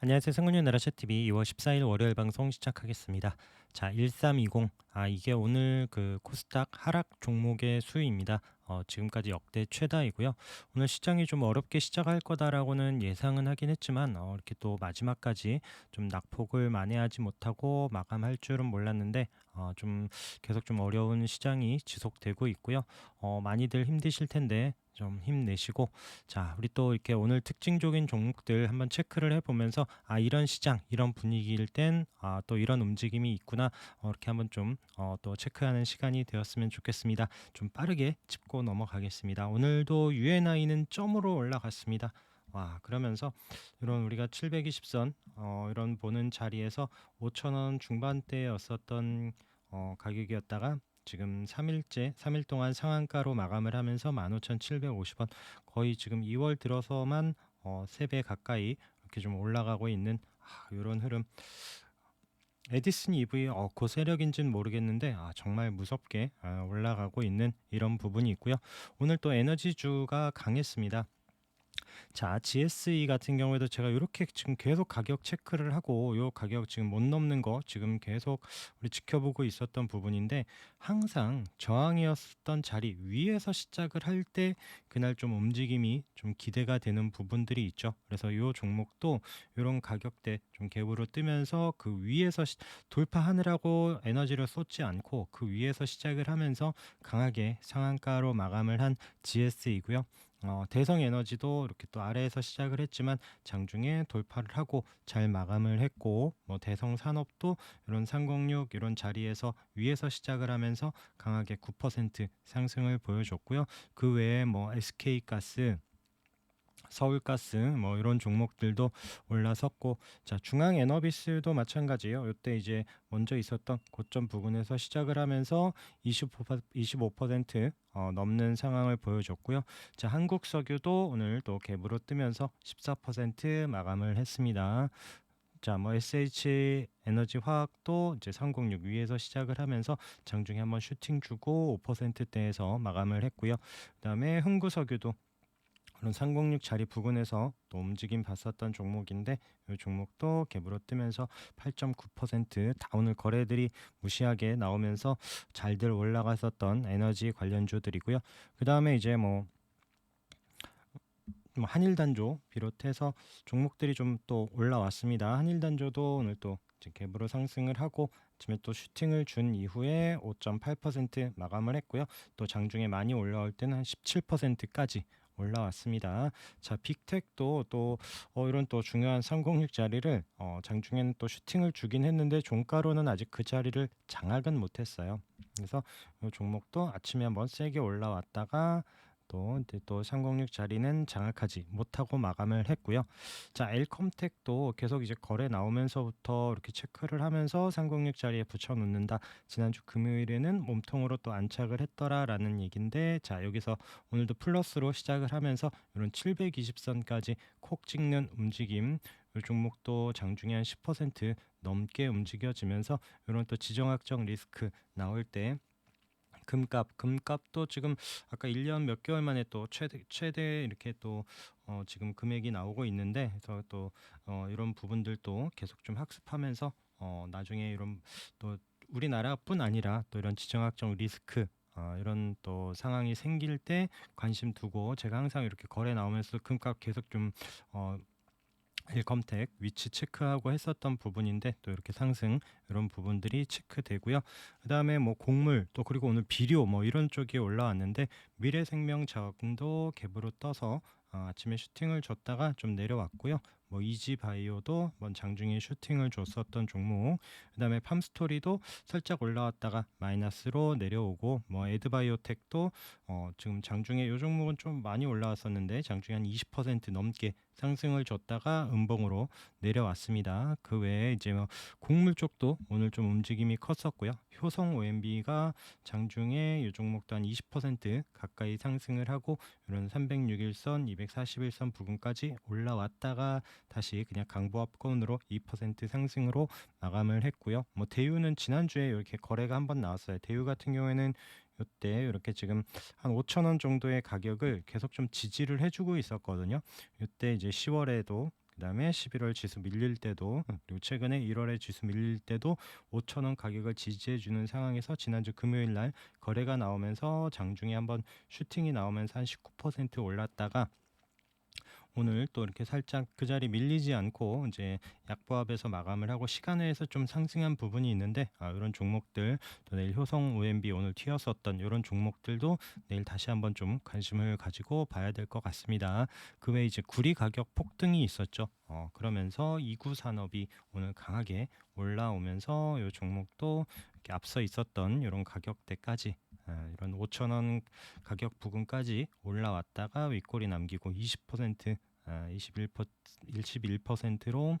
안녕하세요. 승훈의 나라샤TV 2월 14일 월요일 방송 시작하겠습니다. 자, 1320. 이게 오늘 그 코스닥 하락 종목의 수위입니다. 지금까지 역대 최다이고요. 오늘 시장이 좀 어렵게 시작할 거다라고는 예상은 하긴 했지만 이렇게 또 마지막까지 좀 낙폭을 만회하지 못하고 마감할 줄은 몰랐는데 좀 계속 좀 어려운 시장이 지속되고 있고요. 많이들 힘드실 텐데 좀 힘내시고, 자, 우리 또 이렇게 오늘 특징적인 종목들 한번 체크를 해보면서 이런 시장, 이런 분위기일 땐 또 이런 움직임이 있구나, 이렇게 한번 좀 또 체크하는 시간이 되었으면 좋겠습니다. 좀 빠르게 짚고 넘어가겠습니다. 오늘도 UNI는 점으로 올라갔습니다. 와, 그러면서 이런 우리가 720선 이런 보는 자리에서 5,000원 중반대였었던 가격이었다가 지금 3일째, 3일 동안 상한가로 마감을 하면서 15,750원, 거의 지금 2월 들어서만 3배 가까이 이렇게 좀 올라가고 있는 이런 흐름. 에디슨 EV 고세력인지는 모르겠는데 정말 무섭게 올라가고 있는 이런 부분이 있고요. 오늘 또 에너지주가 강했습니다. 자, GSE 같은 경우에도 제가 이렇게 지금 계속 가격 체크를 하고 요 가격 지금 못 넘는 거 지금 계속 우리 지켜보고 있었던 부분인데, 항상 저항이었던 자리 위에서 시작을 할 때 그날 좀 움직임이 좀 기대가 되는 부분들이 있죠. 그래서 요 종목도 이런 가격대 좀 갭으로 뜨면서 그 위에서 돌파하느라고 에너지를 쏟지 않고 그 위에서 시작을 하면서 강하게 상한가로 마감을 한 GS이고요. 대성에너지도 이렇게 또 아래에서 시작을 했지만 장중에 돌파를 하고 잘 마감을 했고, 뭐 대성산업도 이런 306 이런 자리에서 위에서 시작을 하면서 강하게 9% 상승을 보여줬고요. 그 외에 뭐 SK가스, 서울가스 뭐 이런 종목들도 올라섰고, 자, 중앙에너비스도 마찬가지예요. 이때 이제 먼저 있었던 고점 부근에서 시작을 하면서 25% 넘는 상황을 보여줬고요. 자, 한국석유도 오늘 또 갭으로 뜨면서 14% 마감을 했습니다. 자, 뭐 SH 에너지 화학도 이제 306 위에서 시작을 하면서 장중에 한번 슈팅 주고 5%대에서 마감을 했고요. 그다음에 흥구석유도 그런 306 자리 부근에서 또 움직임 봤었던 종목인데, 이 종목도 갭으로 뜨면서 8.9%, 다 오늘 거래들이 무시하게 나오면서 잘들 올라갔었던 에너지 관련주들이고요. 그 다음에 이제 뭐 한일단조 비롯해서 종목들이 좀 또 올라왔습니다. 한일단조도 오늘 또 이제 갭으로 상승을 하고 아침에 또 슈팅을 준 이후에 5.8% 마감을 했고요. 또 장중에 많이 올라올 때는 한 17%까지 올라왔습니다. 자, 빅텍도 또 이런 또 중요한 306 자리를 장중에는 또 슈팅을 주긴 했는데 종가로는 아직 그 자리를 장악은 못했어요. 그래서 이 종목도 아침에 한번 세게 올라왔다가 또 306 자리는 장악하지 못하고 마감을 했고요. 자, 엘컴텍도 계속 이제 거래 나오면서부터 이렇게 체크를 하면서 306 자리에 붙여놓는다. 지난주 금요일에는 몸통으로 또 안착을 했더라라는 얘긴데, 자, 여기서 오늘도 플러스로 시작을 하면서 이런 720선까지 콕 찍는 움직임. 이 종목도 장중에 한 10% 넘게 움직여지면서 이런 또 지정학적 리스크 나올 때 금값도 지금 아까 1년 몇 개월 만에 또 최대 이렇게 또 지금 금액이 나오고 있는데, 그래서 또 이런 부분들도 계속 좀 학습하면서 나중에 이런 또 우리나라뿐 아니라 또 이런 지정학적 리스크 이런 또 상황이 생길 때 관심 두고, 제가 항상 이렇게 거래 나오면서 금값 계속 좀 일컴텍 위치 체크하고 했었던 부분인데, 또 이렇게 상승 이런 부분들이 체크되고요. 그다음에 뭐 곡물, 또 그리고 오늘 비료 뭐 이런 쪽이 올라왔는데, 미래생명자원도 갭으로 떠서 아침에 슈팅을 줬다가 좀 내려왔고요. 뭐 이지바이오도 먼 장중에 슈팅을 줬었던 종목, 그다음에 팜스토리도 살짝 올라왔다가 마이너스로 내려오고, 뭐 에드바이오텍도 지금 장중에 요 종목은 좀 많이 올라왔었는데 장중에 한 20% 넘게 상승을 줬다가 음봉으로 내려왔습니다. 그 외에 이제 뭐 곡물 쪽도 오늘 좀 움직임이 컸었고요. 효성 OMB가 장중에 이 종목도 한 20% 가까이 상승을 하고 이런 306일선, 241선 부근까지 올라왔다가 다시 그냥 강보합권으로 2% 상승으로 마감을 했고요. 뭐 대유는 지난주에 이렇게 거래가 한번 나왔어요. 대유 같은 경우에는 이때 이렇게 지금 한 5,000원 정도의 가격을 계속 좀 지지를 해주고 있었거든요. 이때 이제 10월에도 그다음에 11월 지수 밀릴 때도 그리고 최근에 1월에 지수 밀릴 때도 5,000원 가격을 지지해 주는 상황에서 지난주 금요일 날 거래가 나오면서 장중에 한번 슈팅이 나오면서 한 19% 올랐다가 오늘 또 이렇게 살짝 그 자리 밀리지 않고 이제 약보합에서 마감을 하고 시간외에서 좀 상승한 부분이 있는데 이런 종목들 또 내일 효성 OMB 오늘 튀었었던 이런 종목들도 내일 다시 한번 좀 관심을 가지고 봐야 될 것 같습니다. 그 외에 이제 구리 가격 폭등이 있었죠. 그러면서 이구 산업이 오늘 강하게 올라오면서 이 종목도 이렇게 앞서 있었던 이런 가격대까지 이런 5,000원 가격 부근까지 올라왔다가 윗골이 남기고 20% 21%로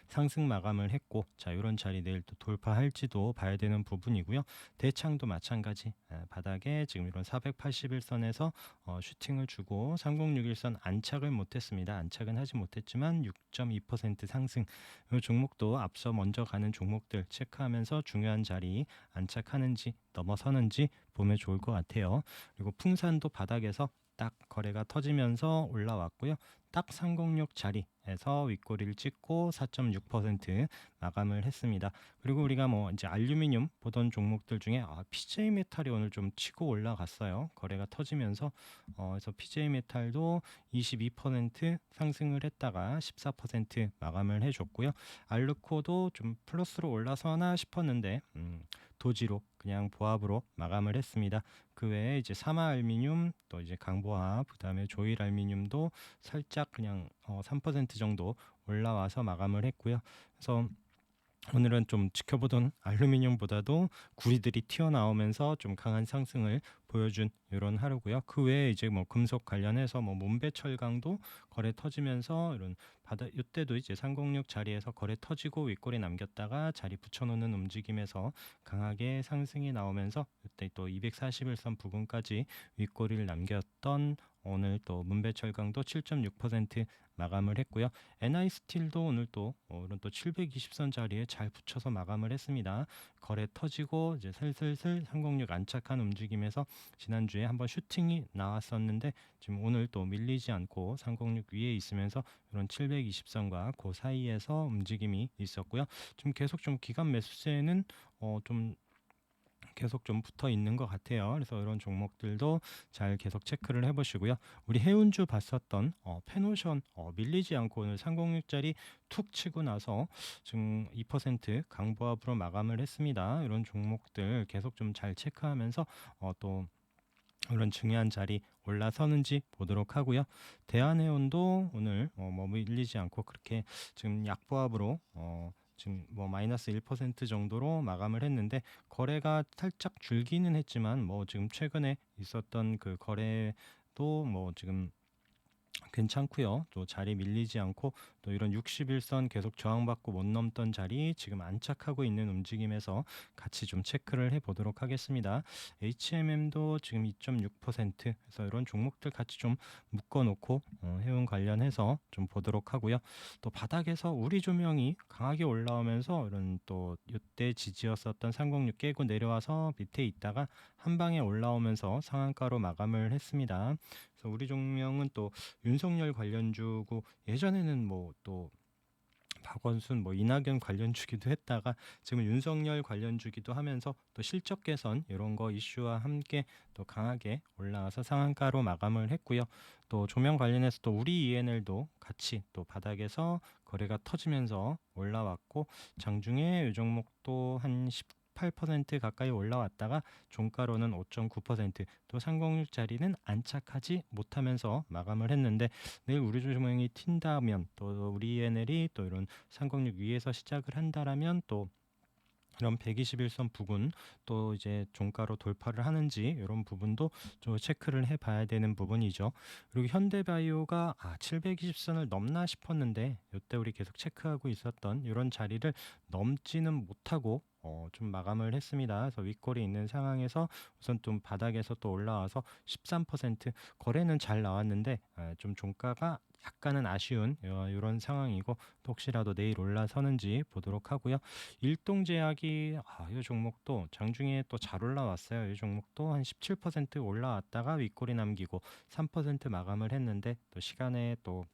상승 마감을 했고, 자 이런 자리 내일 또 돌파할지도 봐야 되는 부분이고요. 대창도 마찬가지 바닥에 지금 이런 481선에서 슈팅을 주고 3061선 안착을 못했습니다. 안착은 하지 못했지만 6.2% 상승. 이 종목도 앞서 먼저 가는 종목들 체크하면서 중요한 자리 안착하는지 넘어서는지 보면 좋을 것 같아요. 그리고 풍산도 바닥에서 딱 거래가 터지면서 올라왔고요. 딱 306 자리에서 윗꼬리를 찍고 4.6% 마감을 했습니다. 그리고 우리가 뭐 이제 알루미늄 보던 종목들 중에 PJ 메탈이 오늘 좀 치고 올라갔어요. 거래가 터지면서 그래서 PJ 메탈도 22% 상승을 했다가 14% 마감을 해줬고요. 알루코도 좀 플러스로 올라서나 싶었는데 도지로 그냥 보합으로 마감을 했습니다. 그 외에 이제 사마알미늄 또 이제 강보합 그다음에 조일알미늄도 살짝 그냥 3% 정도 올라와서 마감을 했고요. 그래서 오늘은 좀 지켜보던 알루미늄보다도 구리들이 튀어나오면서 좀 강한 상승을 보여준 이런 하루고요. 그 외에 이제 뭐 금속 관련해서 뭐 문배철강도 거래 터지면서 이런 바다 이때도 이제 306 자리에서 거래 터지고 윗골이 남겼다가 자리 붙여놓는 움직임에서 강하게 상승이 나오면서 이때 또 241선 부근까지 윗골을 남겼던 오늘 또 문배철강도 7.6% 마감을 했고요. NI스틸도 오늘 또 오른 또 720선 자리에 잘 붙여서 마감을 했습니다. 거래 터지고 이제 슬슬슬 306 안착한 움직임에서 지난주에 한번 슈팅이 나왔었는데 지금 오늘 또 밀리지 않고 306 위에 있으면서 이런 720선과 그 사이에서 움직임이 있었고요. 지금 계속 좀 기간 매수세는 좀 계속 좀 붙어 있는 것 같아요. 그래서 이런 종목들도 잘 계속 체크를 해보시고요. 우리 해운주 봤었던 페노션 밀리지 않고 오늘 306짜리 툭 치고 나서 지금 2% 강보합으로 마감을 했습니다. 이런 종목들 계속 좀 잘 체크하면서 또 이런 중요한 자리 올라서는지 보도록 하고요. 대한해운도 오늘 뭐 밀리지 않고 그렇게 지금 약보합으로 지금 뭐 마이너스 1% 정도로 마감을 했는데 거래가 살짝 줄기는 했지만 뭐 지금 최근에 있었던 그 거래도 뭐 지금 괜찮고요. 또 자리 밀리지 않고 또 이런 61선 계속 저항받고 못 넘던 자리 지금 안착하고 있는 움직임에서 같이 좀 체크를 해보도록 하겠습니다. HMM도 지금 2.6% 그래서 이런 종목들 같이 좀 묶어놓고 해운 관련해서 좀 보도록 하고요. 또 바닥에서 우리 조명이 강하게 올라오면서 이런 또 이때 지지였었던 306 깨고 내려와서 밑에 있다가 한 방에 올라오면서 상한가로 마감을 했습니다. 그래서 우리 종명은 또 윤석열 관련주고 예전에는 뭐 또 박원순 뭐 이낙연 관련주기도 했다가 지금 윤석열 관련주기도 하면서 또 실적 개선 이런 거 이슈와 함께 또 강하게 올라와서 상한가로 마감을 했고요. 또 조명 관련해서 또 우리 ENL도 같이 또 바닥에서 거래가 터지면서 올라왔고 장중에 이 종목도 한 8% 가까이 올라왔다가 종가로는 5.9%또 306 자리는 안착하지 못하면서 마감을 했는데 내일 우리 조명이 튄다면 또 우리 ENL이 또 이런 306 위에서 시작을 한다라면 또 이런 121선 부근 또 이제 종가로 돌파를 하는지 이런 부분도 좀 체크를 해봐야 되는 부분이죠. 그리고 현대바이오가 720선을 넘나 싶었는데 이때 우리 계속 체크하고 있었던 이런 자리를 넘지는 못하고 좀 마감을 했습니다. 그래서 윗골이 있는 상황에서 우선 좀 바닥에서 또 올라와서 13% 거래는 잘 나왔는데 좀 종가가 약간은 아쉬운 이런 상황이고 또 혹시라도 내일 올라서는지 보도록 하고요. 일동제약이 이 종목도 장중에 또 잘 올라왔어요. 이 종목도 한 17% 올라왔다가 윗골이 남기고 3% 마감을 했는데 또 시간에 또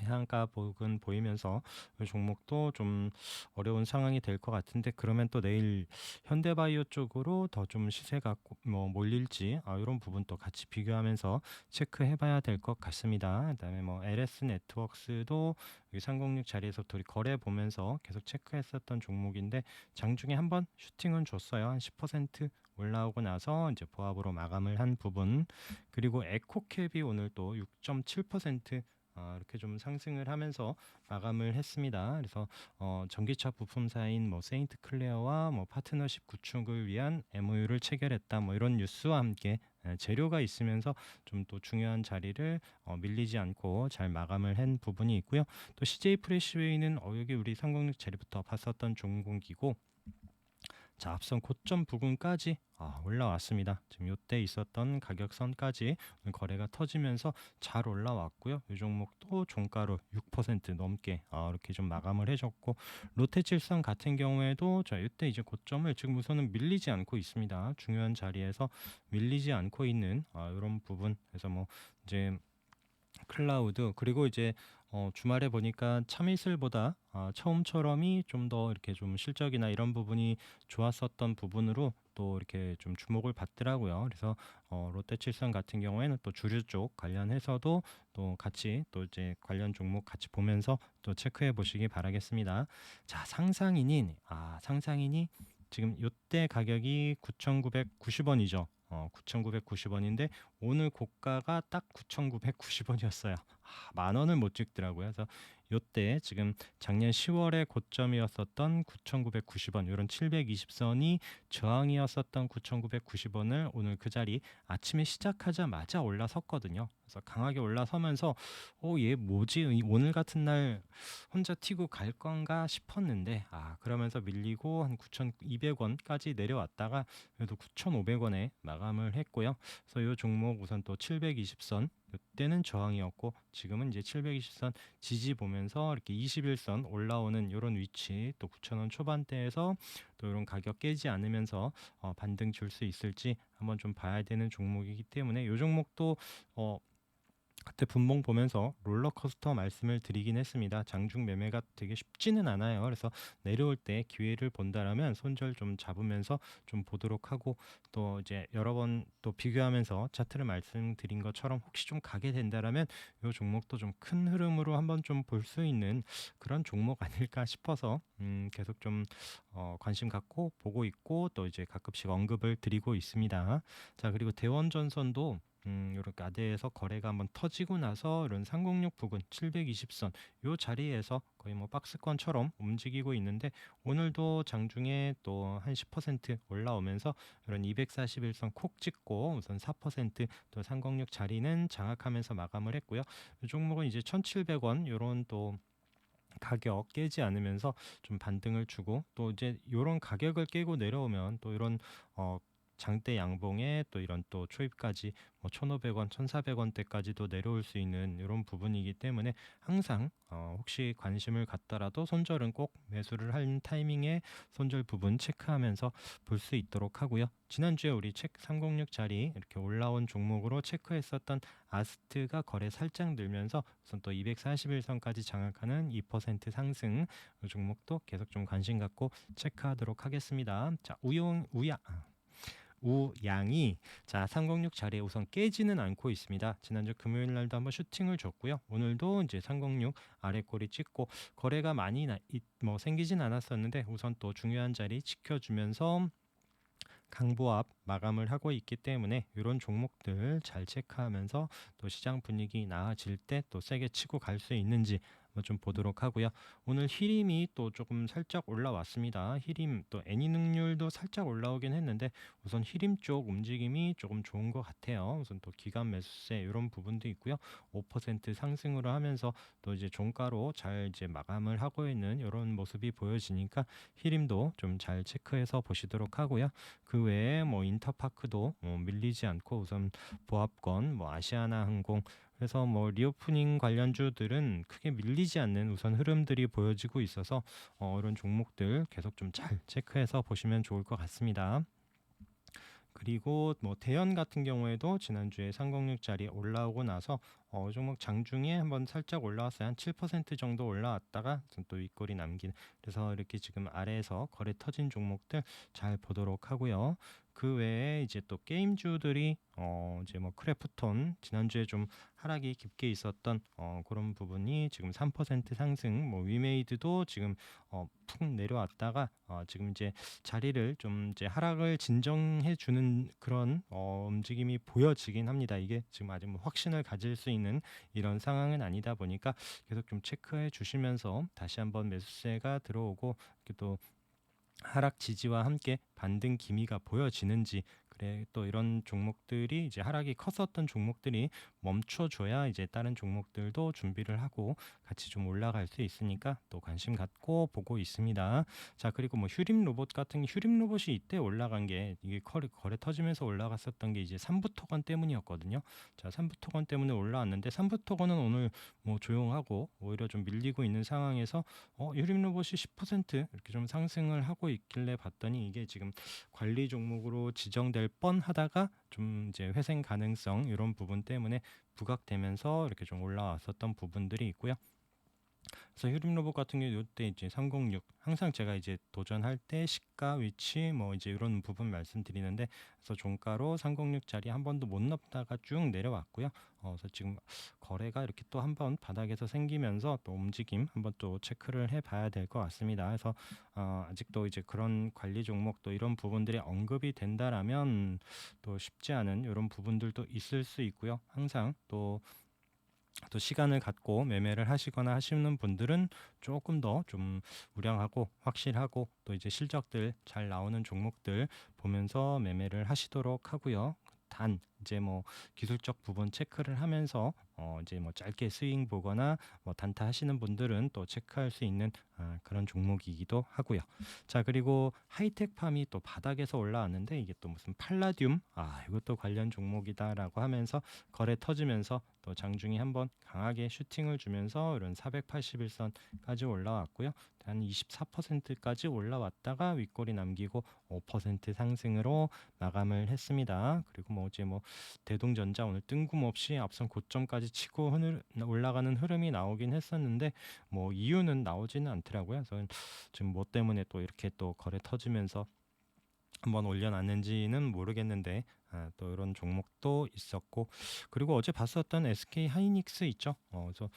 하한가 복은 보이면서 이 종목도 좀 어려운 상황이 될 것 같은데, 그러면 또 내일 현대바이오 쪽으로 더 좀 시세가 뭐 몰릴지 이런 부분도 같이 비교하면서 체크해 봐야 될 것 같습니다. 그다음에 뭐 LS 네트워크스도 여기 306 자리에서 둘이 거래 보면서 계속 체크했었던 종목인데, 장중에 한번 슈팅은 줬어요. 한 10% 올라오고 나서 이제 보합으로 마감을 한 부분. 그리고 에코캡이 오늘 또 6.7% 이렇게 좀 상승을 하면서 마감을 했습니다. 그래서 전기차 부품사인 뭐 세인트 클레어와 뭐 파트너십 구축을 위한 MOU를 체결했다, 뭐 이런 뉴스와 함께 재료가 있으면서 좀 또 중요한 자리를 밀리지 않고 잘 마감을 한 부분이 있고요. 또 CJ 프레시웨이는 여기 우리 306 자리부터 봤었던 종목이고, 자, 앞선 고점 부근까지 올라왔습니다. 지금 이때 있었던 가격선까지 거래가 터지면서 잘 올라왔고요. 이 종목도 종가로 6% 넘게 이렇게 좀 마감을 해줬고, 롯데칠성 같은 경우에도 자, 이때 이제 고점을 지금 우선은 밀리지 않고 있습니다. 중요한 자리에서 밀리지 않고 있는 이런 부분. 그래서 뭐 이제 클라우드, 그리고 이제 주말에 보니까 참이슬보다 처음처럼이 좀 더 이렇게 좀 실적이나 이런 부분이 좋았었던 부분으로 또 이렇게 좀 주목을 받더라고요. 그래서 롯데칠성 같은 경우에는 또 주류 쪽 관련해서도 또 같이 또 이제 관련 종목 같이 보면서 또 체크해 보시기 바라겠습니다. 자, 상상인이 지금 요때 가격이 9,990원이죠. 9,990원인데 오늘 고가가 딱 9,990원이었어요. 만 원을 못 찍더라고요. 그래서 요때 지금 작년 10월에 고점이었었던 9,990원, 이런 720선이 저항이었었던 9,990원을 오늘 그 자리 아침에 시작하자마자 올라섰거든요. 그래서 강하게 올라서면서 얘 뭐지? 오늘 같은 날 혼자 튀고 갈 건가 싶었는데, 그러면서 밀리고 한 9,200원까지 내려왔다가 그래도 9,500원에 마감을 했고요. 그래서 이 종목 우선 또 720선, 이때는 저항이었고 지금은 이제 720선 지지 보면서 이렇게 21선 올라오는 이런 위치, 또 9,000원 초반대에서 또 이런 가격 깨지 않으면서 반등 줄 수 있을지 한번 좀 봐야 되는 종목이기 때문에, 이 종목도 그때 분봉 보면서 롤러코스터 말씀을 드리긴 했습니다. 장중 매매가 되게 쉽지는 않아요. 그래서 내려올 때 기회를 본다라면 손절 좀 잡으면서 좀 보도록 하고, 또 이제 여러 번 또 비교하면서 차트를 말씀드린 것처럼 혹시 좀 가게 된다라면 이 종목도 좀 큰 흐름으로 한번 좀 볼 수 있는 그런 종목 아닐까 싶어서 계속 좀 관심 갖고 보고 있고, 또 이제 가끔씩 언급을 드리고 있습니다. 자, 그리고 대원전선도 이렇게 아대에서 거래가 한번 터지고 나서 이런 306 부근 720선 요 자리에서 거의 뭐 박스권처럼 움직이고 있는데, 오늘도 장중에 또 한 10% 올라오면서 이런 241선 콕 찍고 우선 4%또 306 자리는 장악하면서 마감을 했고요. 이 종목은 이제 1,700원 요런 또 가격 깨지 않으면서 좀 반등을 주고, 또 이제 이런 가격을 깨고 내려오면 또 이런 장대 양봉에 또 이런 또 초입까지 뭐 1,500원, 1,400원대까지도 내려올 수 있는 이런 부분이기 때문에 항상 혹시 관심을 갖더라도 손절은 꼭 매수를 할 타이밍에 손절 부분 체크하면서 볼 수 있도록 하고요. 지난주에 우리 책 306 자리 이렇게 올라온 종목으로 체크했었던 아스트가 거래 살짝 늘면서 우선 또 241선까지 장악하는 2% 상승, 이 종목도 계속 좀 관심 갖고 체크하도록 하겠습니다. 자, 우양이 자 306 자리에 우선 깨지는 않고 있습니다. 지난주 금요일 날도 한번 슈팅을 줬고요. 오늘도 이제 306 아래 꼬리 찍고 거래가 많이 생기진 않았었는데 우선 또 중요한 자리 지켜주면서 강보합 마감을 하고 있기 때문에 이런 종목들 잘 체크하면서 또 시장 분위기 나아질 때 또 세게 치고 갈 수 있는지 한번 좀 보도록 하고요. 오늘 히림이 또 조금 살짝 올라왔습니다. 히림 또 애니능률도 살짝 올라오긴 했는데 우선 히림 쪽 움직임이 조금 좋은 것 같아요. 우선 또 기간 매수세 이런 부분도 있고요. 5% 상승으로 하면서 또 이제 종가로 잘 이제 마감을 하고 있는 이런 모습이 보여지니까 히림도 좀 잘 체크해서 보시도록 하고요. 그 외에 뭐 인터파크도 밀리지 않고 우선 보합권, 뭐 아시아나항공, 그래서 뭐 리오프닝 관련주들은 크게 밀리지 않는 우선 흐름들이 보여지고 있어서 이런 종목들 계속 좀 잘 체크해서 보시면 좋을 것 같습니다. 그리고 뭐 대연 같은 경우에도 지난주에 306 자리 올라오고 나서 종목 장중에 한번 살짝 올라왔어요. 한 7% 정도 올라왔다가 또 윗골이 남긴. 그래서 이렇게 지금 아래에서 거래 터진 종목들 잘 보도록 하고요. 그 외에 이제 또 게임주들이 이제 뭐 크래프톤 지난주에 좀 하락이 깊게 있었던 그런 부분이 지금 3% 상승, 뭐 위메이드도 지금 푹 내려왔다가 지금 이제 자리를 좀 이제 하락을 진정해 주는 그런 움직임이 보여지긴 합니다. 이게 지금 아직 뭐 확신을 가질 수 있는 이런 상황은 아니다 보니까 계속 좀 체크해 주시면서 다시 한번 매수세가 들어오고 이렇게 또 하락 지지와 함께 반등 기미가 보여지는지, 그래 또 이런 종목들이 이제 하락이 컸었던 종목들이 멈춰줘야 이제 다른 종목들도 준비를 하고 같이 좀 올라갈 수 있으니까 또 관심 갖고 보고 있습니다. 자, 그리고 뭐 휴림 로봇 같은 휴림 로봇이 이때 올라간 게 이게 거래 터지면서 올라갔었던 게 이제 삼부 토건 때문이었거든요. 자, 삼부 토건 때문에 올라왔는데 삼부 토건은 오늘 뭐 조용하고 오히려 좀 밀리고 있는 상황에서 유림 로봇이 10% 이렇게 좀 상승을 하고 있길래 봤더니 이게 지금 관리 종목으로 지정될 뻔하다가 좀 이제 회생 가능성 이런 부분 때문에 부각되면서 이렇게 좀 올라왔었던 부분들이 있고요. 그래서 휴림 로봇 같은 경우 이때 이제 306 항상 제가 이제 도전할 때 시가 위치 뭐 이제 이런 부분 말씀드리는데, 그래서 종가로 306짜리 한 번도 못 넘다가 쭉 내려왔고요. 그래서 지금 거래가 이렇게 또 한 번 바닥에서 생기면서 또 움직임 한번 또 체크를 해봐야 될 것 같습니다. 그래서 아직도 이제 그런 관리 종목 또 이런 부분들이 언급이 된다라면 또 쉽지 않은 이런 부분들도 있을 수 있고요. 항상 또 시간을 갖고 매매를 하시거나 하시는 분들은 조금 더 좀 우량하고 확실하고 또 이제 실적들 잘 나오는 종목들 보면서 매매를 하시도록 하고요. 단 이제 뭐 기술적 부분 체크를 하면서 이제 뭐 짧게 스윙 보거나 뭐 단타 하시는 분들은 또 체크할 수 있는 그런 종목이기도 하고요. 자, 그리고 하이텍팜이 또 바닥에서 올라왔는데 이게 또 무슨 팔라듐 이것도 관련 종목이다라고 하면서 거래 터지면서 또 장중에 한번 강하게 슈팅을 주면서 이런 481선까지 올라왔고요. 한 24%까지 올라왔다가 윗골이 남기고 5% 상승으로 마감을 했습니다. 그리고 뭐 이제 뭐 대동전자 오늘 뜬금없이 앞선 고점까지 치고 올라가는 흐름이 나오긴 했었는데 뭐 이유는 나오지는 않더라고요. 그래서 지금 뭐 때문에 또 이렇게 또 거래 터지면서 한번 올려놨는지는 모르겠는데 또 이런 종목도 있었고, 그리고 어제 봤었던 SK 하이닉스 있죠. 그래서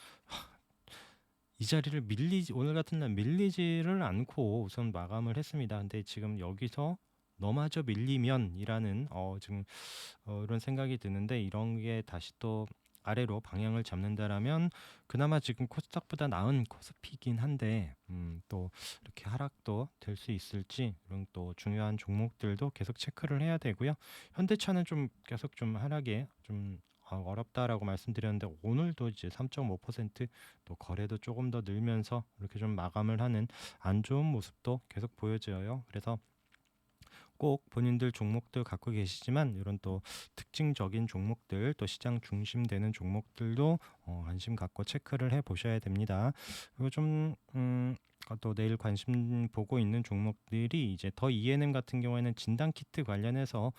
이 자리를 오늘 같은 날 밀리지를 않고 우선 마감을 했습니다. 근데 지금 여기서 너마저 밀리면이라는 지금 이런 생각이 드는데, 이런 게 다시 또 아래로 방향을 잡는다라면 그나마 지금 코스닥보다 나은 코스피긴 한데 또 이렇게 하락도 될 수 있을지 이런 또 중요한 종목들도 계속 체크를 해야 되고요. 현대차는 좀 계속 좀 하락에 좀 어렵다라고 말씀드렸는데 오늘도 이제 3.5%또 거래도 조금 더 늘면서 이렇게 좀 마감을 하는 안 좋은 모습도 계속 보여져요. 그래서 꼭 본인들 종목들 갖고 계시지만 이런 또 특징적인 종목들 또 시장 중심되는 종목들도 관심 갖고 체크를 해 보셔야 됩니다. 그리고 또 내일 관심 보고 있는 종목들이 이제 더 ENM 같은 경우에는 진단 키트 관련해서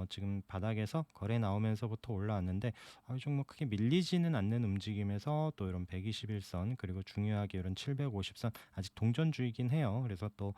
지금 바닥에서 거래 나오면서부터 올라왔는데 이 종목 크게 밀리지는 않는 움직임에서 또 이런 121선 그리고 중요하게 이런 750선 아직 동전주이긴 해요. 그래서 또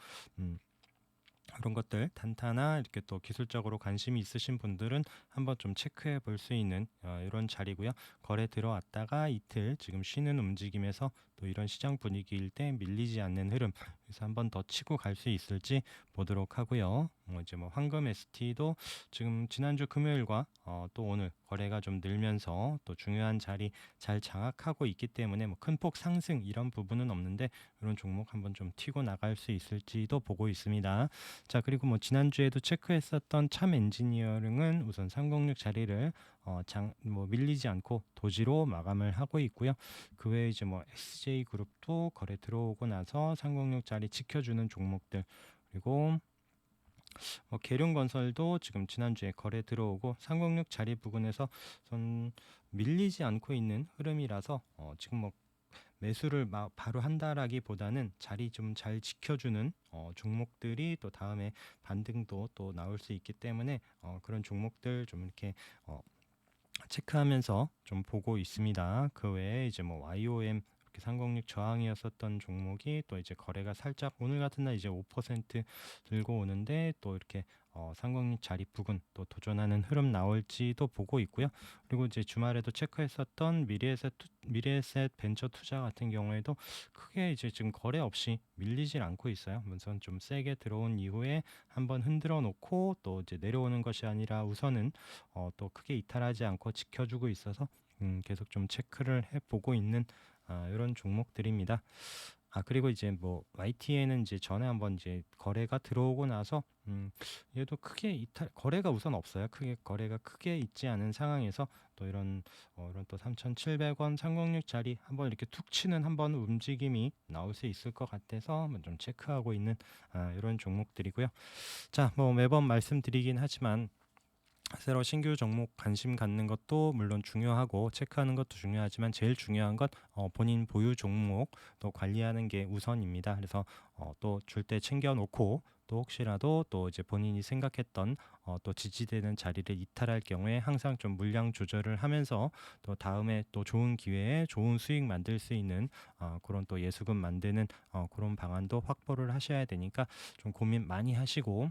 그런 것들 단타나 이렇게 또 기술적으로 관심이 있으신 분들은 한번 좀 체크해 볼 수 있는 이런 자리고요. 거래 들어왔다가 이틀 지금 쉬는 움직임에서 또 이런 시장 분위기일 때 밀리지 않는 흐름, 그래서 한번 더 치고 갈 수 있을지 보도록 하고요. 이제 뭐 황금 ST도 지금 지난주 금요일과 또 오늘 거래가 좀 늘면서 또 중요한 자리 잘 장악하고 있기 때문에 뭐 큰 폭 상승 이런 부분은 없는데 이런 종목 한번 좀 튀고 나갈 수 있을지도 보고 있습니다. 자, 그리고 뭐 지난주에도 체크했었던 참 엔지니어링은 우선 306 자리를 뭐 밀리지 않고 도지로 마감을 하고 있고요. 그 외에 이제 뭐 SJ 그룹도 거래 들어오고 나서 306 자리 지켜주는 종목들, 그리고 계룡건설도 지금 지난주에 거래 들어오고 306 자리 부근에서 전 밀리지 않고 있는 흐름이라서 지금 뭐 매수를 바로 한다라기보다는 자리 좀 잘 지켜주는 종목들이 또 다음에 반등도 또 나올 수 있기 때문에 그런 종목들 좀 이렇게 체크하면서 좀 보고 있습니다. 그 외에 이제 뭐 YOM 이렇게 306 저항이었었던 종목이 또 이제 거래가 살짝 오늘 같은 날 이제 5% 들고 오는데 또 이렇게 306 자리 부근 또 도전하는 흐름 나올지도 보고 있고요. 그리고 이제 주말에도 체크했었던 미래에셋 벤처 투자 같은 경우에도 크게 이제 지금 거래 없이 밀리질 않고 있어요. 우선 좀 세게 들어온 이후에 한번 흔들어 놓고 또 이제 내려오는 것이 아니라 우선은 또 크게 이탈하지 않고 지켜주고 있어서 계속 좀 체크를 해보고 있는 이런 종목들입니다. 그리고 이제 뭐 YTN은 이제 전에 한번 이제 거래가 들어오고 나서 얘도 크게 이탈 거래가 우선 없어요. 크게 거래가 크게 있지 않은 상황에서 또 이런 또 3,700원 306짜리 한번 이렇게 툭 치는 한번 움직임이 나올 수 있을 것 같아서 한번 좀 체크하고 있는 이런 종목들이고요. 자, 뭐 매번 말씀드리긴 하지만 새로 신규 종목 관심 갖는 것도 물론 중요하고 체크하는 것도 중요하지만 제일 중요한 건 본인 보유 종목 또 관리하는 게 우선입니다. 그래서 또 줄 때 챙겨 놓고 또 혹시라도 또 이제 본인이 생각했던 또 지지되는 자리를 이탈할 경우에 항상 좀 물량 조절을 하면서 또 다음에 또 좋은 기회에 좋은 수익 만들 수 있는 그런 또 예수금 만드는 그런 방안도 확보를 하셔야 되니까 좀 고민 많이 하시고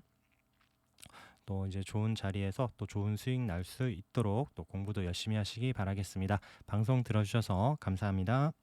또 이제 좋은 자리에서 또 좋은 수익 날 수 있도록 또 공부도 열심히 하시기 바라겠습니다. 방송 들어주셔서 감사합니다.